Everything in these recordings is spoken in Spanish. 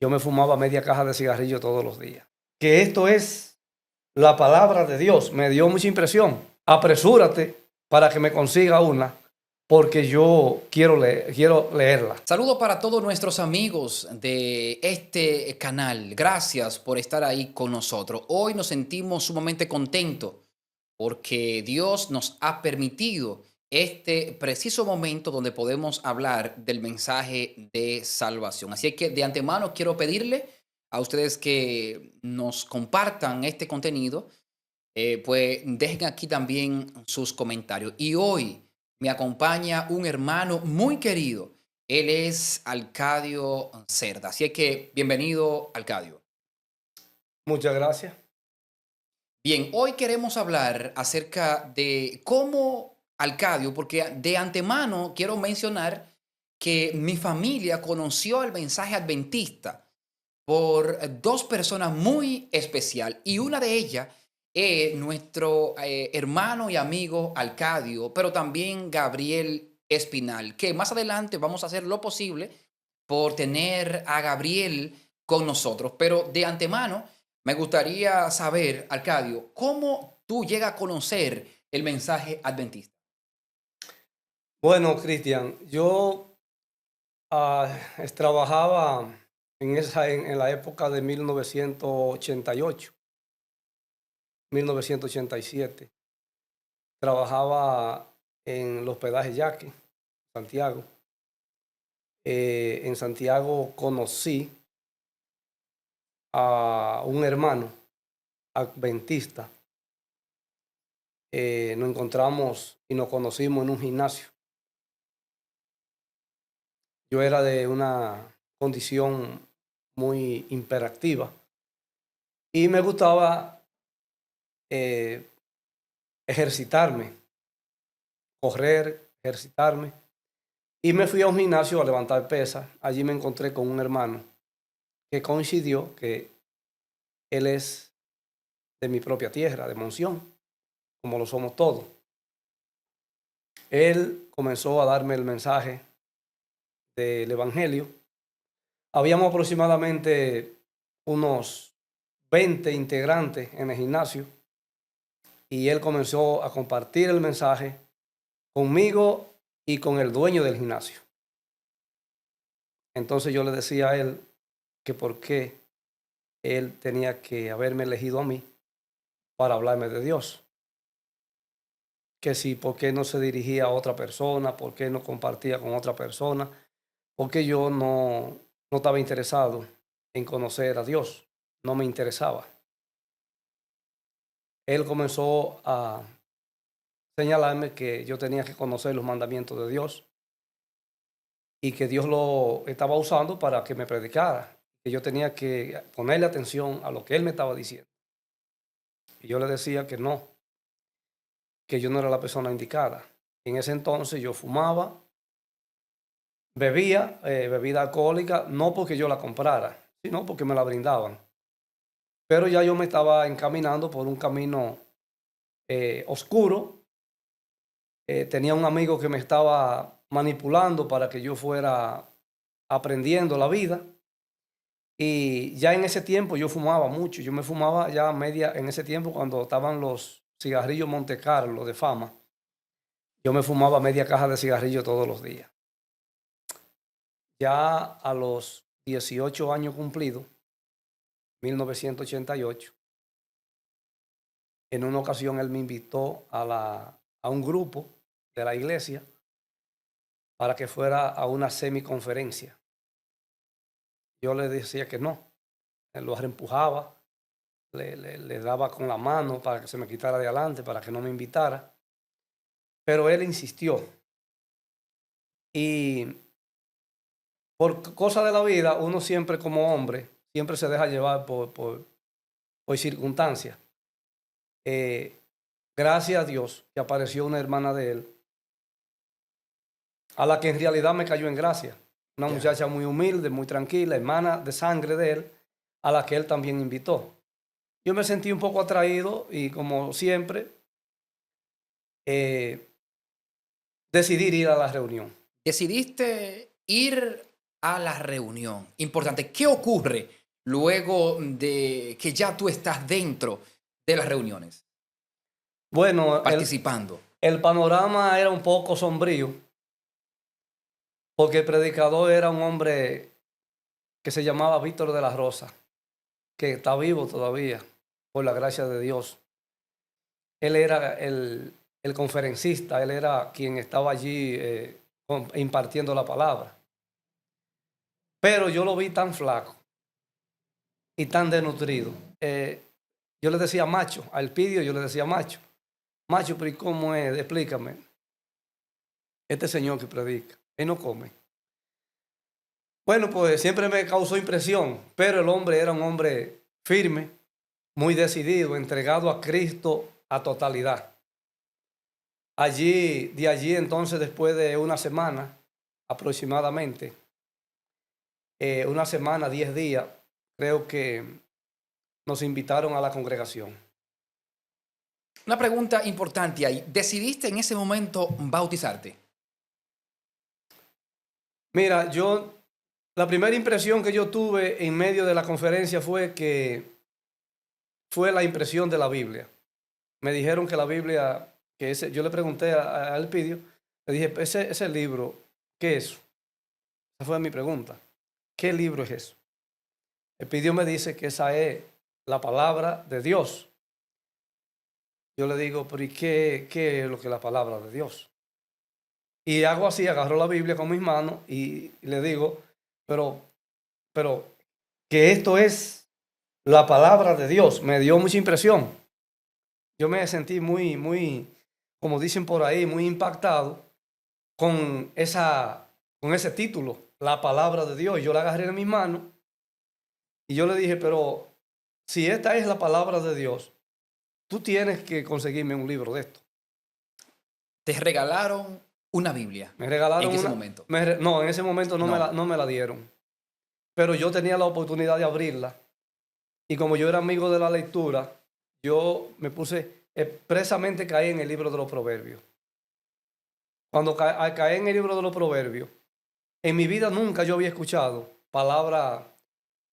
yo me fumaba media caja de cigarrillo todos los días. Que esto es la palabra de Dios. Me dio mucha impresión. Apresúrate para que me consiga una, porque yo quiero leerla. Saludos para todos nuestros amigos de este canal. Gracias por estar ahí con nosotros. Hoy nos sentimos sumamente contentos porque Dios nos ha permitido este preciso momento donde podemos hablar del mensaje de salvación. Así que de antemano quiero pedirle a ustedes que nos compartan este contenido, pues dejen aquí también sus comentarios. Y hoy me acompaña un hermano muy querido. Él es Arcadio Cerda. Así que bienvenido, Arcadio. Muchas gracias. Bien, hoy queremos hablar acerca de cómo Arcadio, porque de antemano quiero mencionar que mi familia conoció el mensaje adventista por dos personas muy especial y una de ellas es nuestro hermano y amigo Arcadio, pero también Gabriel Espinal, que más adelante vamos a hacer lo posible por tener a Gabriel con nosotros. Pero de antemano me gustaría saber, Arcadio, ¿cómo tú llegas a conocer el mensaje adventista? Bueno, Cristian, yo trabajaba en la época de 1988, 1987. Trabajaba en el hospedaje Yaque, Santiago. En Santiago conocí a un hermano adventista. Nos encontramos y nos conocimos en un gimnasio. Yo era de una condición muy hiperactiva y me gustaba eh, ejercitarme, correr, ejercitarme. Y me fui a un gimnasio a levantar pesas. Allí me encontré con un hermano que coincidió que él es de mi propia tierra, de Monción, como lo somos todos. Él comenzó a darme el mensaje del Evangelio. Habíamos aproximadamente unos 20 integrantes en el gimnasio y él comenzó a compartir el mensaje conmigo y con el dueño del gimnasio. Entonces yo le decía a él que por qué él tenía que haberme elegido a mí para hablarme de Dios. Que si, por qué no se dirigía a otra persona, por qué no compartía con otra persona, porque yo no estaba interesado en conocer a Dios, no me interesaba. Él comenzó a señalarme que yo tenía que conocer los mandamientos de Dios y que Dios lo estaba usando para que me predicara, que yo tenía que ponerle atención a lo que él me estaba diciendo. Y yo le decía que yo no era la persona indicada. En ese entonces yo fumaba, bebía bebida alcohólica, no porque yo la comprara, sino porque me la brindaban. Pero ya yo me estaba encaminando por un camino oscuro. Tenía un amigo que me estaba manipulando para que yo fuera aprendiendo la vida. Y ya en ese tiempo yo fumaba mucho. Yo me fumaba ya media, en ese tiempo cuando estaban los cigarrillos Monte Carlo de fama, yo me fumaba media caja de cigarrillo todos los días. Ya a los 18 años cumplidos, 1988, en una ocasión él me invitó a un grupo de la iglesia para que fuera a una semiconferencia. Yo le decía que no, él lo empujaba, le daba con la mano para que se me quitara de adelante, para que no me invitara, pero él insistió. Y por cosa de la vida, uno siempre como hombre, siempre se deja llevar por circunstancias. Gracias a Dios que apareció una hermana de él, a la que en realidad me cayó en gracia. Una muchacha muy humilde, muy tranquila, hermana de sangre de él, a la que él también invitó. Yo me sentí un poco atraído y como siempre, decidí ir a la reunión. Decidiste ir a la reunión. Importante. ¿Qué ocurre luego de que ya tú estás dentro de las reuniones, Bueno, participando? el panorama era un poco sombrío porque el predicador era un hombre que se llamaba Víctor de la Rosa, que está vivo todavía, por la gracia de Dios. Él era el conferencista, él era quien estaba allí impartiendo la palabra. Pero yo lo vi tan flaco y tan desnutrido. Yo le decía macho, a Elpidio yo le decía macho. Macho, pero ¿y cómo es? Explícame. Este señor que predica, él no come. Bueno, pues siempre me causó impresión, pero el hombre era un hombre firme, muy decidido, entregado a Cristo a totalidad. De allí entonces, después de una semana aproximadamente, una semana, 10 días, creo que nos invitaron a la congregación. Una pregunta importante ahí. ¿Decidiste en ese momento bautizarte? Mira, la primera impresión que yo tuve en medio de la conferencia fue la impresión de la Biblia. Me dijeron que la Biblia, yo le pregunté a Elpidio, le dije, ese libro, ¿qué es eso? Esa fue mi pregunta. ¿Qué libro es eso? Elpidio me dice que esa es la palabra de Dios. Yo le digo, pero ¿y qué es lo que es la palabra de Dios? Y hago así, agarro la Biblia con mis manos y le digo, pero que esto es la palabra de Dios. Me dio mucha impresión. Yo me sentí muy, como dicen por ahí, muy impactado con ese título, la palabra de Dios. Yo la agarré en mis manos y yo le dije, pero si esta es la palabra de Dios, tú tienes que conseguirme un libro de esto. Te regalaron una Biblia Me regalaron en ese momento. No, en ese momento no me la dieron. Pero yo tenía la oportunidad de abrirla. Y como yo era amigo de la lectura, yo me puse, expresamente caí en el libro de los Proverbios. Cuando caí en el libro de los Proverbios, en mi vida nunca yo había escuchado palabras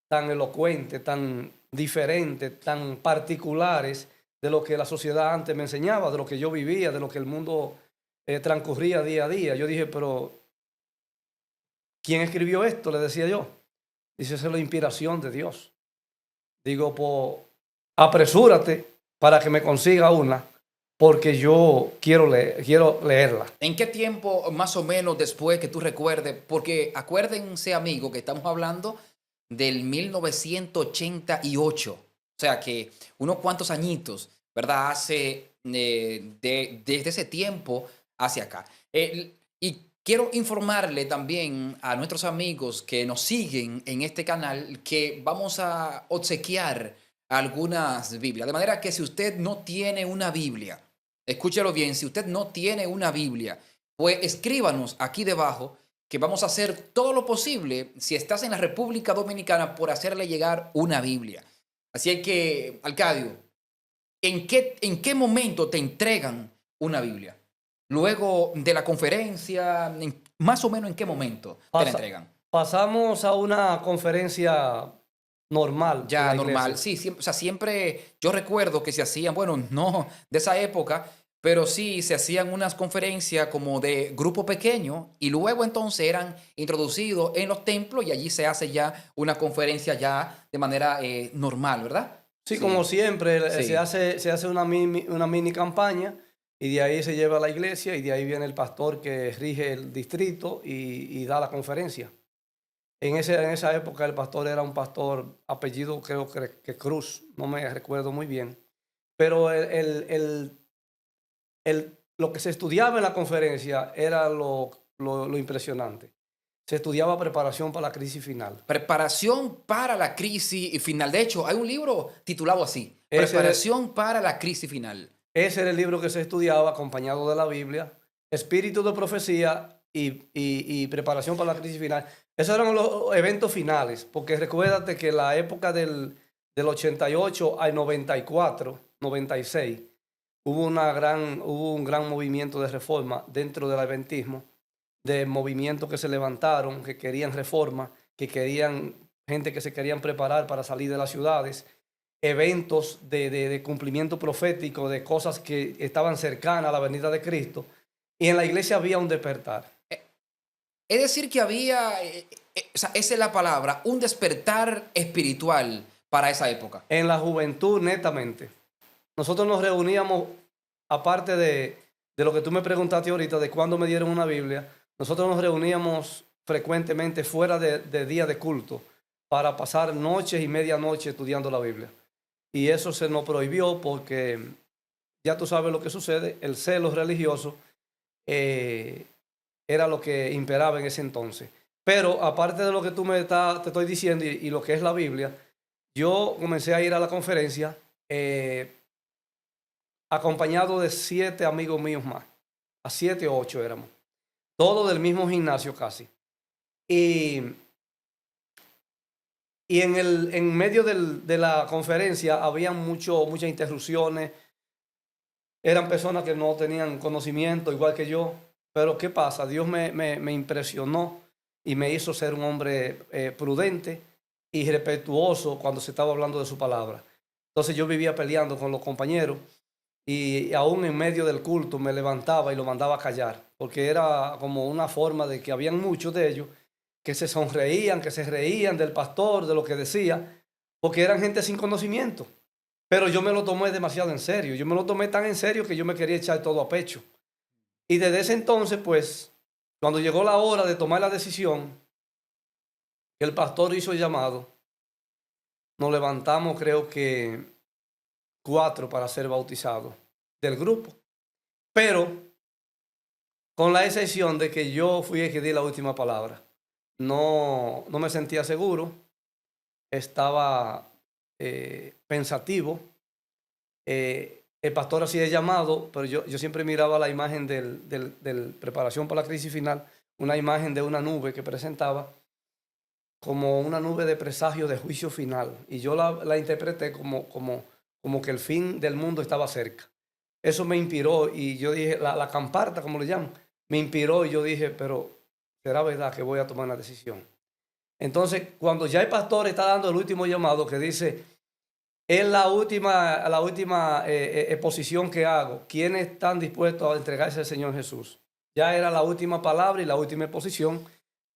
tan elocuentes, tan diferentes, tan particulares de lo que la sociedad antes me enseñaba, de lo que yo vivía, de lo que el mundo transcurría día a día. Yo dije, pero ¿quién escribió esto? Le decía yo. Dice, esa es la inspiración de Dios. Digo, pues apresúrate para que me consiga una, porque yo quiero leerla. ¿En qué tiempo más o menos después que tú recuerdes? Porque acuérdense, amigo, que estamos hablando del 1988. O sea que unos cuantos añitos, ¿verdad? Desde ese tiempo hacia acá. Y quiero informarle también a nuestros amigos que nos siguen en este canal que vamos a obsequiar algunas Biblias. De manera que si usted no tiene una Biblia, escúchelo bien, si usted no tiene una Biblia, pues escríbanos aquí debajo que vamos a hacer todo lo posible, si estás en la República Dominicana, por hacerle llegar una Biblia. Así que, Arcadio, ¿en qué momento te entregan una Biblia? Luego de la conferencia, más o menos en qué momento te la entregan. Pasamos a una conferencia normal. Ya normal, sí, siempre, o sea, siempre yo recuerdo que se hacían, bueno, no de esa época, pero sí se hacían unas conferencias como de grupo pequeño y luego entonces eran introducidos en los templos y allí se hace ya una conferencia ya de manera normal, ¿verdad? Sí, como siempre, Sí. se hace una mini campaña y de ahí se lleva a la iglesia y de ahí viene el pastor que rige el distrito y da la conferencia. En esa época el pastor era un pastor, apellido creo que Cruz, no me recuerdo muy bien. Pero lo que se estudiaba en la conferencia era lo impresionante. Se estudiaba preparación para la crisis final. Preparación para la crisis final. De hecho, hay un libro titulado así, Preparación para la crisis final. Ese era el libro que se estudiaba acompañado de la Biblia, espíritu de profecía y preparación para la crisis final. Esos eran los eventos finales, porque recuérdate que la época del 88 al 94, 96, hubo un gran movimiento de reforma dentro del adventismo, de movimientos que se levantaron, que querían reforma, que querían gente que se querían preparar para salir de las ciudades, eventos de cumplimiento profético, de cosas que estaban cercanas a la venida de Cristo. Y en la iglesia había un despertar. Es decir, que había, o sea, esa es la palabra, un despertar espiritual para esa época. En la juventud, netamente. Nosotros nos reuníamos, aparte de lo que tú me preguntaste ahorita, de cuándo me dieron una Biblia, nosotros nos reuníamos frecuentemente fuera de día de culto para pasar noches y medianoche estudiando la Biblia. Y eso se nos prohibió porque ya tú sabes lo que sucede, el celo religioso era lo que imperaba en ese entonces. Pero aparte de lo que te estoy diciendo y lo que es la Biblia, yo comencé a ir a la conferencia acompañado de 7 amigos míos más, a 7 o 8 éramos, todos del mismo gimnasio casi. Y en medio de la conferencia había muchas interrupciones, eran personas que no tenían conocimiento, igual que yo. Pero ¿qué pasa? Dios me impresionó y me hizo ser un hombre prudente y respetuoso cuando se estaba hablando de su palabra. Entonces yo vivía peleando con los compañeros y aún en medio del culto me levantaba y lo mandaba a callar, porque era como una forma de que habían muchos de ellos que se sonreían, que se reían del pastor, de lo que decía, porque eran gente sin conocimiento. Pero yo me lo tomé demasiado en serio. Yo me lo tomé tan en serio que yo me quería echar todo a pecho. Y desde ese entonces, pues, cuando llegó la hora de tomar la decisión, que el pastor hizo el llamado, nos levantamos creo que 4 para ser bautizados del grupo. Pero con la excepción de que yo fui el que di la última palabra. No me sentía seguro, estaba pensativo. El pastor hacía el llamado, pero yo siempre miraba la imagen del preparación para la crisis final, una imagen de una nube que presentaba como una nube de presagio de juicio final. Y yo la interpreté como que el fin del mundo estaba cerca. Eso me inspiró y yo dije, la camparta, como le llaman, me inspiró y yo dije, pero será verdad que voy a tomar una decisión. Entonces, cuando ya el pastor está dando el último llamado que dice, es la última exposición que hago, ¿quiénes están dispuestos a entregarse al Señor Jesús? Ya era la última palabra y la última exposición.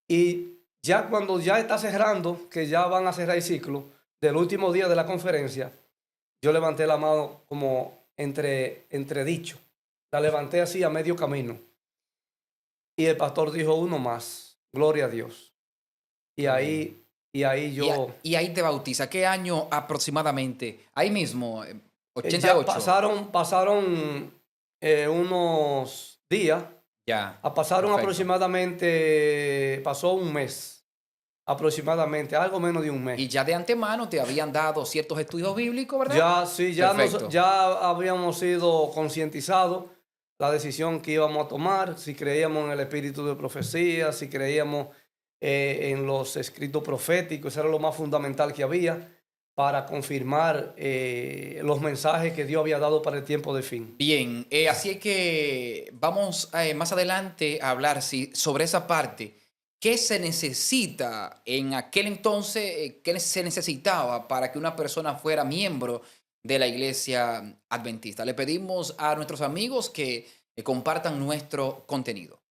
Y ya cuando ya está cerrando, que ya van a cerrar el ciclo del último día de la conferencia, yo levanté la mano como entredicho. La levanté así a medio camino. Y el pastor dijo, uno más, gloria a Dios. Y ahí yo... Y ahí te bautiza. ¿Qué año aproximadamente? Ahí mismo, Ya 88. pasaron unos días. Ya, Pasaron perfecto. aproximadamente, pasó un mes, aproximadamente, algo menos de un mes. Y ya de antemano te habían dado ciertos estudios bíblicos, ¿verdad? Ya, sí, Perfecto. ya habíamos sido concientizados la decisión que íbamos a tomar, si creíamos en el espíritu de profecía, si creíamos en los escritos proféticos. Eso era lo más fundamental que había para confirmar los mensajes que Dios había dado para el tiempo de fin. Bien, así es que vamos más adelante a hablar sobre esa parte. ¿Qué se necesita en aquel entonces? ¿Qué se necesitaba para que una persona fuera miembro de la iglesia adventista? Le pedimos a nuestros amigos que compartan nuestro contenido.